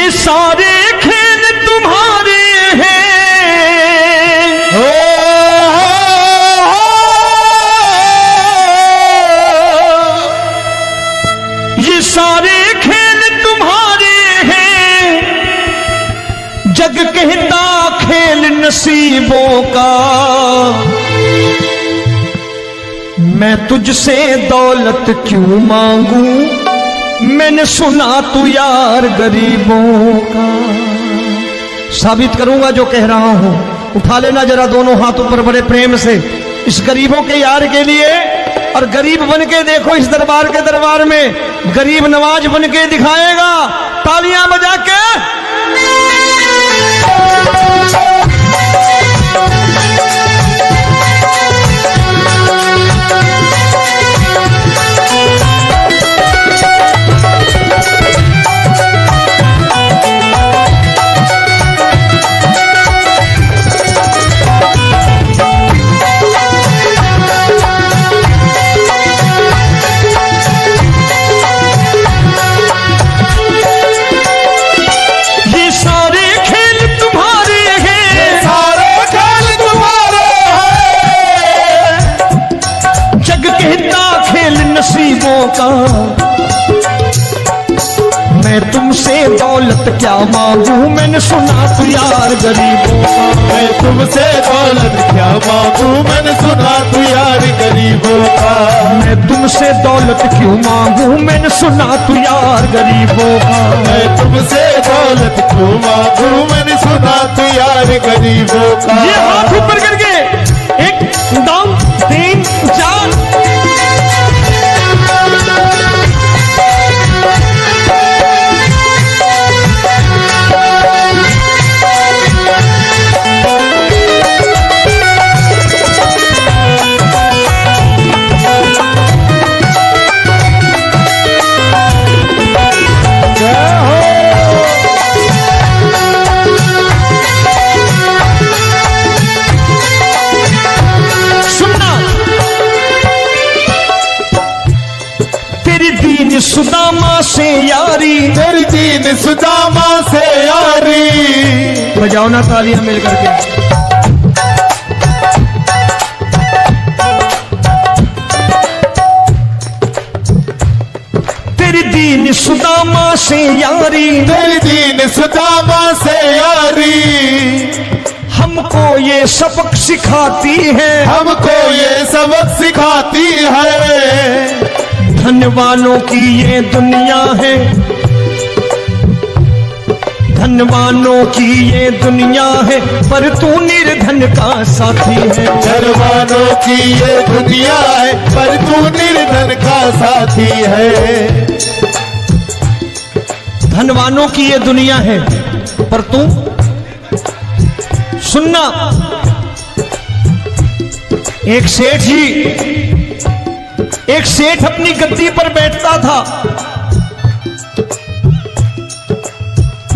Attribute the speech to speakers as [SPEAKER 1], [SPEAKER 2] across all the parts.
[SPEAKER 1] ये सारे खेल तुम्हारे हैं, ये सारे खेल तुम्हारे हैं, जग कहता खेल नसीबों का। मैं तुझसे दौलत क्यों मांगू, मैंने सुना तू यार गरीबों का। साबित करूंगा जो कह रहा हूं। उठा लेना जरा दोनों हाथों पर बड़े प्रेम से इस गरीबों के यार के लिए, और गरीब बन के देखो इस दरबार के दरबार में गरीब नवाज बन के दिखाएगा, तालियां बजा के। नसीबों का मैं तुमसे दौलत क्या मांगू, मैंने सुना तू यार गरीबों का।
[SPEAKER 2] मैं तुमसे दौलत क्या मांगू, मैंने सुना तू यार गरीबों का।
[SPEAKER 1] मैं तुमसे दौलत क्यों मांगू, मैंने सुना तू यार गरीबों का।
[SPEAKER 2] मैं तुमसे दौलत क्यों मांगू, मैंने सुना तू यार गरीबों का।
[SPEAKER 1] ये हाथ ऊपर करके एक दो तीन चार। सुदामा से यारी,
[SPEAKER 2] तेरी दीन सुदामा से यारी।
[SPEAKER 1] बजाओ ना तालियां मिल करके। तेरी दीन सुदामा से यारी,
[SPEAKER 2] तेरी दीन सुदामा से यारी।
[SPEAKER 1] हमको ये सबक सिखाती है,
[SPEAKER 2] हमको ये सबक सिखाती है।
[SPEAKER 1] धनवानों की ये दुनिया है, धनवानों की ये दुनिया है, पर तू निर्धन का साथी है।
[SPEAKER 2] धनवानों की ये दुनिया है, पर तू निर्धन का साथी है।
[SPEAKER 1] धनवानों की ये दुनिया है, पर तू सुनना। एक सेठ जी, एक सेठ अपनी गद्दी पर बैठता था।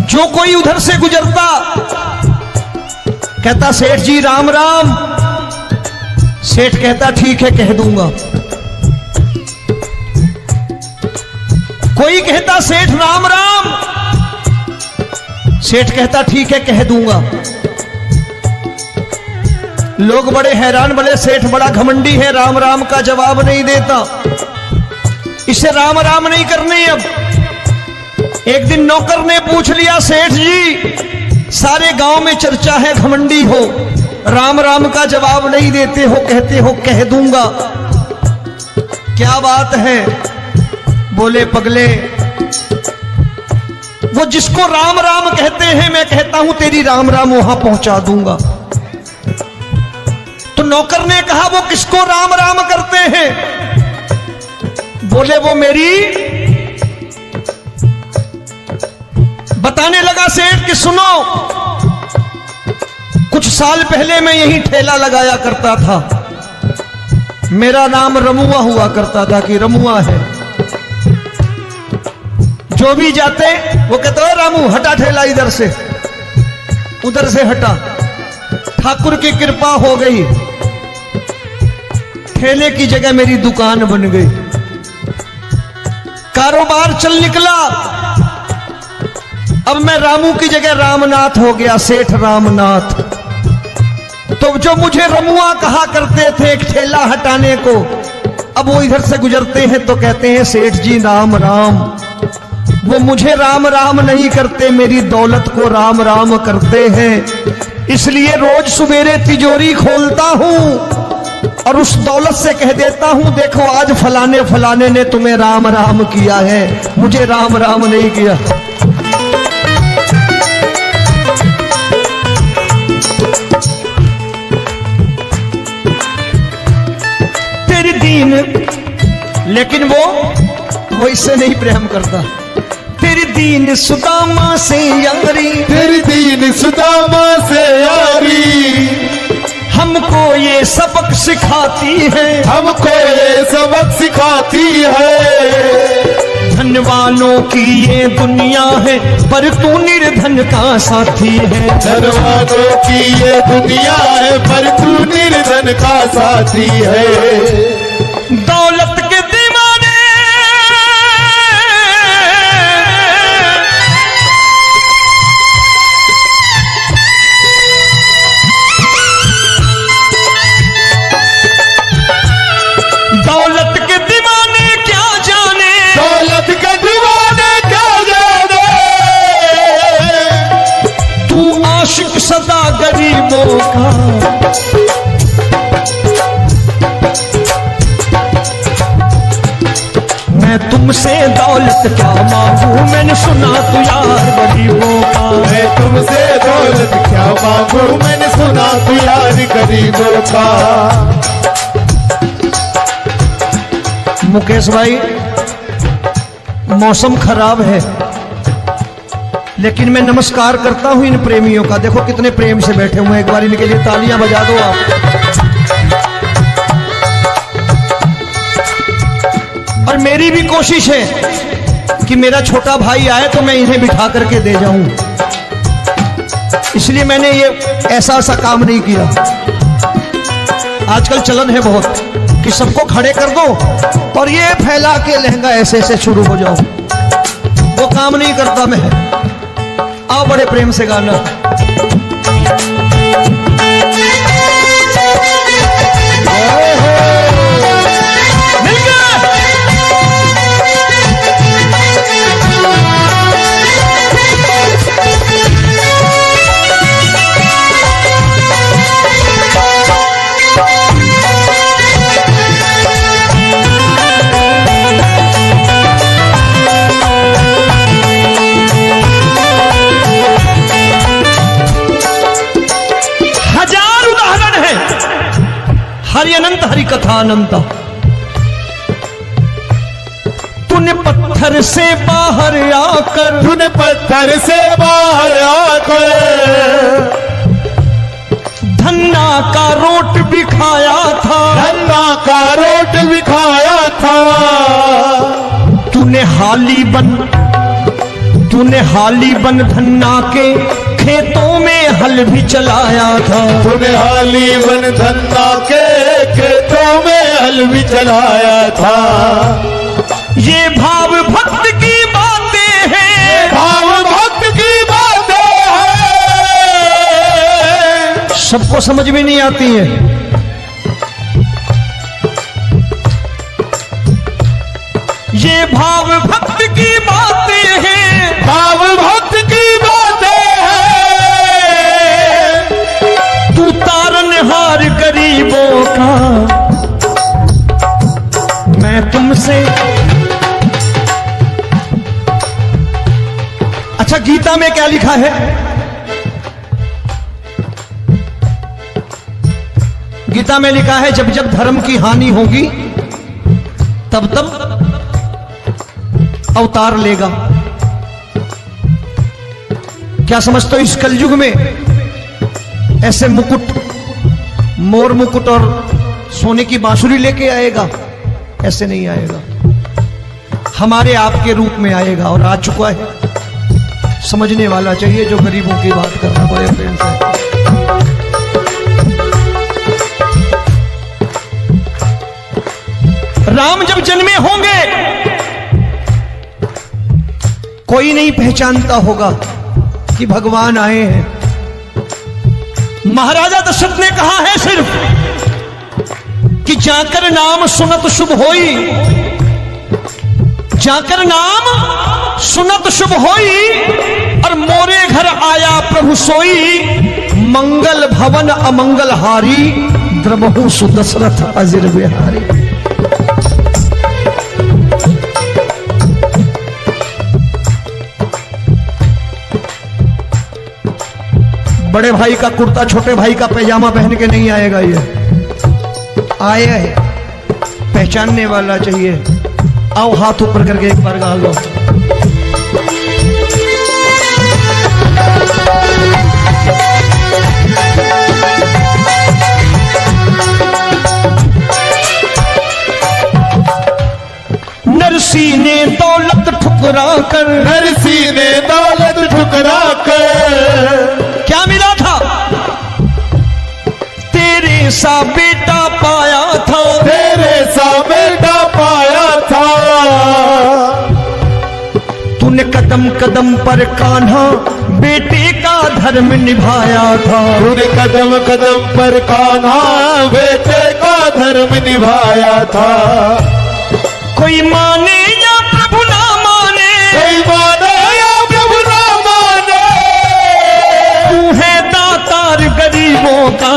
[SPEAKER 1] जो कोई उधर से गुजरता कहता सेठ जी राम राम। सेठ कहता ठीक है कह दूंगा। कोई कहता सेठ राम राम। सेठ कहता ठीक है कह दूंगा। लोग बड़े हैरान, बोले सेठ बड़ा घमंडी है, राम राम का जवाब नहीं देता, इसे राम राम नहीं करनी। अब एक दिन नौकर ने पूछ लिया सेठ जी सारे गांव में चर्चा है घमंडी हो, राम राम का जवाब नहीं देते हो, कहते हो कह दूंगा, क्या बात है? बोले पगले वो जिसको राम राम कहते हैं मैं कहता हूं तेरी राम राम वहां पहुंचा दूंगा। तो नौकर ने कहा वो किसको राम राम करते हैं? बोले वो मेरी। बताने लगा सेठ कि सुनो, कुछ साल पहले मैं यही ठेला लगाया करता था, मेरा नाम रमुआ हुआ करता था कि रमुआ है। जो भी जाते वो कहते हो रामू हटा ठेला इधर से, उधर से हटा। ठाकुर की कृपा हो गई, ठेले की जगह मेरी दुकान बन गई, कारोबार चल निकला। अब मैं रामू की जगह रामनाथ हो गया, सेठ रामनाथ। तो जो मुझे रमुआ कहा करते थे एक ठेला हटाने को, अब वो इधर से गुजरते हैं तो कहते हैं सेठ जी राम राम। वो मुझे राम राम नहीं करते, मेरी दौलत को राम राम करते हैं। इसलिए रोज सवेरे तिजोरी खोलता हूं और उस दौलत से कह देता हूं, देखो आज फलाने फलाने ने तुम्हें राम राम किया है, मुझे राम राम नहीं किया। तेरी दीन, लेकिन वो इससे नहीं प्रेम करता। तेरी दीन सुदामा से यारी,
[SPEAKER 2] तेरी दीन सुदामा से यारी,
[SPEAKER 1] हमको ये सबक सिखाती है,
[SPEAKER 2] हमको ये सबक सिखाती है।
[SPEAKER 1] धनवानों की ये दुनिया है, पर तू निर्धन का साथी है।
[SPEAKER 2] धनवानों की ये दुनिया है, पर तू निर्धन का साथी है।
[SPEAKER 1] दौलत के दीवाने दौलत के दीवाने क्या जाने,
[SPEAKER 2] दौलत के दीवाने क्या जाने।
[SPEAKER 1] तू आशिक सदा गरीबों का। मैं तुमसे दौलत क्या मांगू, मैंने सुना तू यार गरीबों का।
[SPEAKER 2] मैं तुमसे दौलत क्या मांगू, मैंने सुना तू यार गरीबों का।
[SPEAKER 1] मुकेश भाई, मौसम खराब है, लेकिन मैं नमस्कार करता हूं इन प्रेमियों का। देखो कितने प्रेम से बैठे हुए हैं, एक बार इनके लिए तालियां बजा दो आप। और मेरी भी कोशिश है कि मेरा छोटा भाई आए तो मैं इन्हें बिठा करके दे जाऊं, इसलिए मैंने ये ऐसा काम नहीं किया। आजकल चलन है बहुत कि सबको खड़े कर दो और ये फैला के लहंगा ऐसे ऐसे शुरू हो जाओ, वो काम नहीं करता मैं। आओ बड़े प्रेम से गाना। हरि अनंत हरि कथा अनंत। तूने पत्थर से बाहर आकर,
[SPEAKER 2] तूने पत्थर से बाहर आकर
[SPEAKER 1] धन्ना का रोट भी खाया था,
[SPEAKER 2] धन्ना का रोट भी खाया था।
[SPEAKER 1] तूने हाली बन धन्ना के खेतों में हल भी चलाया था।
[SPEAKER 2] तूने हाली बन धन्ना के खेतों में हल भी चलाया था।
[SPEAKER 1] ये भाव भक्त की बातें हैं,
[SPEAKER 2] भाव भक्त की बातें हैं,
[SPEAKER 1] सबको समझ में नहीं आती है। ये भाव भक्त की बातें हैं,
[SPEAKER 2] भाव भक्त की बातें हैं।
[SPEAKER 1] तू तारनहार गरीबों का, मैं तुमसे। अच्छा, गीता में क्या लिखा है? गीता में लिखा है जब जब धर्म की हानि होगी तब तब अवतार लेगा। क्या समझते हो इस कलयुग में ऐसे मुकुट, मोर मुकुट और सोने की बांसुरी लेके आएगा? ऐसे नहीं आएगा, हमारे आपके रूप में आएगा और आ चुका है। समझने वाला चाहिए जो गरीबों की बात कर रहा बड़े प्रेम से। राम जब जन्मे होंगे कोई नहीं पहचानता होगा कि भगवान आए हैं। महाराजा दशरथ ने कहा है सिर्फ कि जाकर नाम सुनत शुभ होई, जाकर नाम सुनत शुभ होई, और मोरे घर आया प्रभु सोई, मंगल भवन अमंगल हारी, द्रबहु सुदशरथ अजिर बिहारी। बड़े भाई का कुर्ता छोटे भाई का पैजामा पहन के नहीं आएगा, ये आया है पहचानने वाला चाहिए। आओ हाथ ऊपर करके एक बार गा लो। नरसी ने दौलत ठुकरा कर,
[SPEAKER 2] नरसी ने दौलत ठुकरा कर,
[SPEAKER 1] क्या मिला था? तेरे सा बेटा पाया था,
[SPEAKER 2] तेरे सा बेटा पाया था।
[SPEAKER 1] तूने कदम कदम पर कान्हा बेटे का धर्म निभाया था,
[SPEAKER 2] तूने कदम कदम पर कान्हा बेटे का धर्म निभाया था।
[SPEAKER 1] कोई माने या प्रभु ना माने,
[SPEAKER 2] कोई माने या प्रभु ना माने,
[SPEAKER 1] तू है दातार गरीबों का।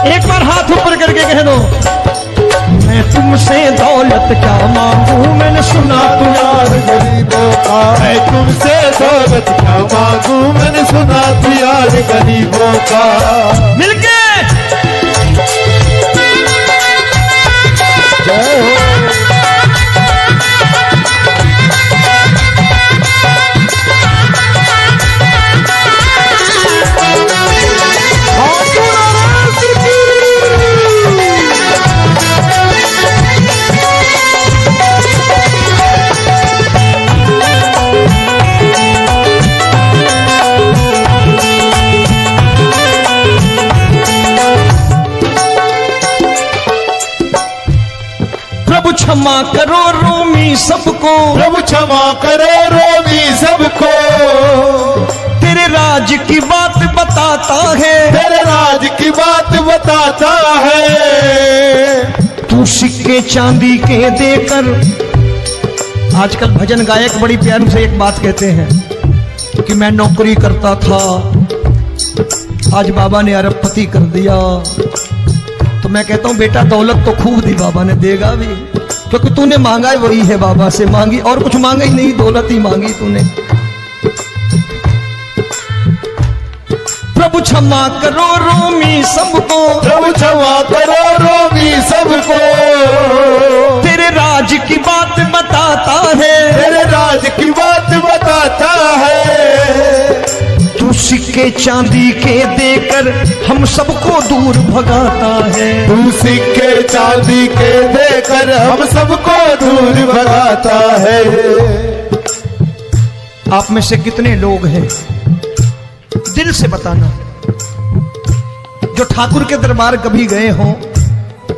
[SPEAKER 1] एक बार हाथ ऊपर करके कह दो, मैं तुमसे दौलत क्या मांगू, मैंने सुना तू यार
[SPEAKER 2] गरीबों का। मैं तुमसे दौलत क्या मांगू, मैंने सुना तू यार गरीबों का।
[SPEAKER 1] मिलके
[SPEAKER 2] जय हो।
[SPEAKER 1] क्षमा करो रोमी सबको,
[SPEAKER 2] प्रभु क्षमा करो रोमी सबको।
[SPEAKER 1] तेरे राज की बात बताता है,
[SPEAKER 2] तेरे राज की बात बताता है।
[SPEAKER 1] तू सिक्के चांदी के देकर, आजकल भजन गायक बड़ी प्यार से एक बात कहते हैं कि मैं नौकरी करता था, आज बाबा ने अरबपति कर दिया। तो मैं कहता हूं बेटा दौलत तो खूब दी बाबा ने, देगा भी, क्योंकि तूने मांगा है वही है, बाबा से मांगी और कुछ मांगा ही नहीं, दौलत ही मांगी तूने। प्रभु क्षमा करो रोमी सबको,
[SPEAKER 2] प्रभु क्षमा करो रोमी सबको।
[SPEAKER 1] तेरे राज की बात बताता है,
[SPEAKER 2] तेरे राज की बात बताता है।
[SPEAKER 1] तू सिक्के चांदी के देकर हम सबको दूर भगाता है,
[SPEAKER 2] तू सिक्के चांदी के देकर हम सबको दूर भगाता है।
[SPEAKER 1] आप में से कितने लोग हैं, दिल से बताना, जो ठाकुर के दरबार कभी गए हों